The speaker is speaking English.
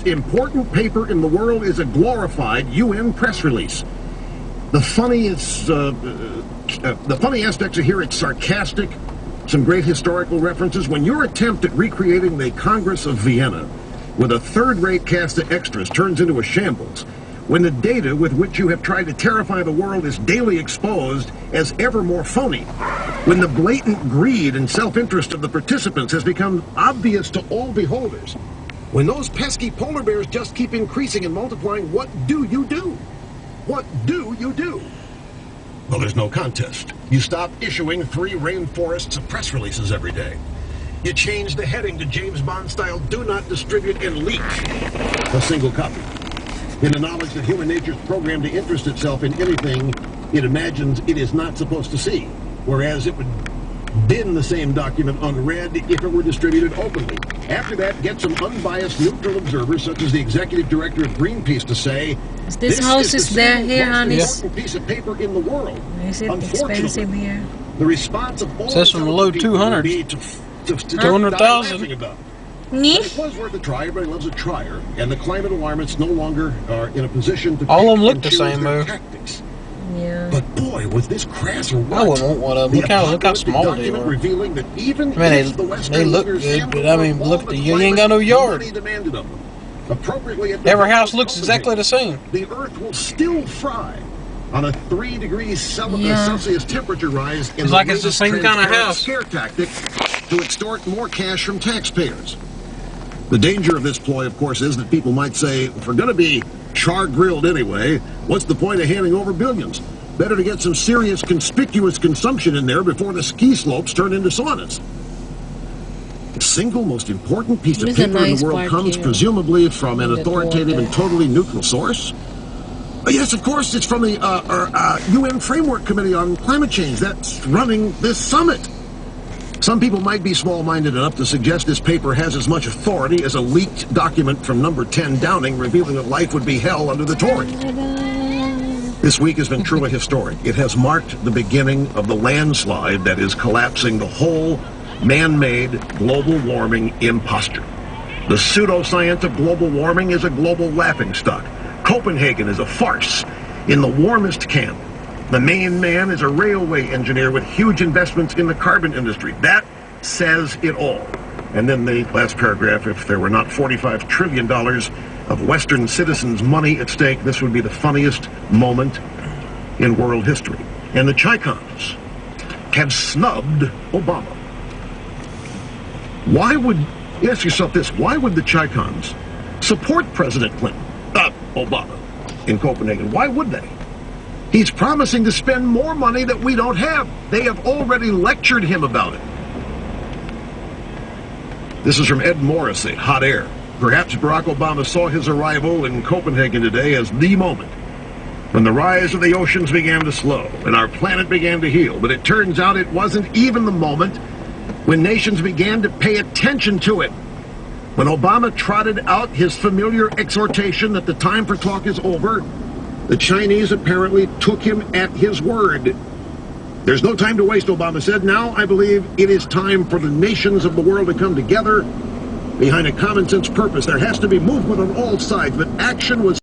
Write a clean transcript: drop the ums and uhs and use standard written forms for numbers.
most important paper in the world is a glorified UN press release. The funny aspects are here, it's sarcastic, some great historical references. When your attempt at recreating the Congress of Vienna with a third-rate cast of extras turns into a shambles, when the data with which you have tried to terrify the world is daily exposed as ever more phony, when the blatant greed and self-interest of the participants has become obvious to all beholders, when those pesky polar bears just keep increasing and multiplying, what do you do? What do you do? Well, there's no contest. You stop issuing 3 rainforests of press releases every day. You change the heading to James Bond style, do not distribute and leak a single copy. In the knowledge that human nature's programmed to interest itself in anything it imagines it is not supposed to see, whereas it would bin the same document unread if it were distributed openly. After that, get some unbiased neutral observers, such as the executive director of Greenpeace, to say, this house is there here, honey. Important piece of paper in the world. Is it expensive here? The response of all says from the low 200s to 200,000. It was worth a try. Everybody loves a trier, and the climate alarmists no longer are in a position to all of them look and the choose same, their though. tactics. Yeah. But boy, was this crass or what? I wouldn't want one of them. Look how small they are. Revealing that even I mean, if the they look good, but I mean, look, you ain't got no yard. Every house looks exactly the same. The Earth will still fry on a 3 degrees Celsius temperature rise in it's like it's the same kind of house. Scare tactic to extort more cash from taxpayers. The danger of this ploy, of course, is that people might say, if we're going to be char-grilled anyway, what's the point of handing over billions? Better to get some serious, conspicuous consumption in there before the ski slopes turn into saunas. The single most important piece of paper in the world comes presumably from an authoritative and totally neutral source. Yes, of course, it's from the UN Framework Committee on Climate Change that's running this summit. Some people might be small-minded enough to suggest this paper has as much authority as a leaked document from number 10 Downing revealing that life would be hell under the Tories. This week has been truly historic. It has marked the beginning of the landslide that is collapsing the whole man-made global warming imposture. The pseudoscience of global warming is a global laughingstock. Copenhagen is a farce in the warmest camp. The main man is a railway engineer with huge investments in the carbon industry. That says it all. And then the last paragraph, if there were not $45 trillion of Western citizens' money at stake, this would be the funniest moment in world history. And the Chicons have snubbed Obama. Why would, ask yourself this, why would the Chicons support President Clinton, Obama, in Copenhagen? Why would they? He's promising to spend more money that we don't have. They have already lectured him about it. This is from Ed Morrissey, Hot Air. Perhaps Barack Obama saw his arrival in Copenhagen today as the moment when the rise of the oceans began to slow and our planet began to heal. But it turns out it wasn't even the moment when nations began to pay attention to it. When Obama trotted out his familiar exhortation that the time for talk is over, the Chinese apparently took him at his word. There's no time to waste, Obama said. Now I believe it is time for the nations of the world to come together behind a common sense purpose. There has to be movement on all sides, but action was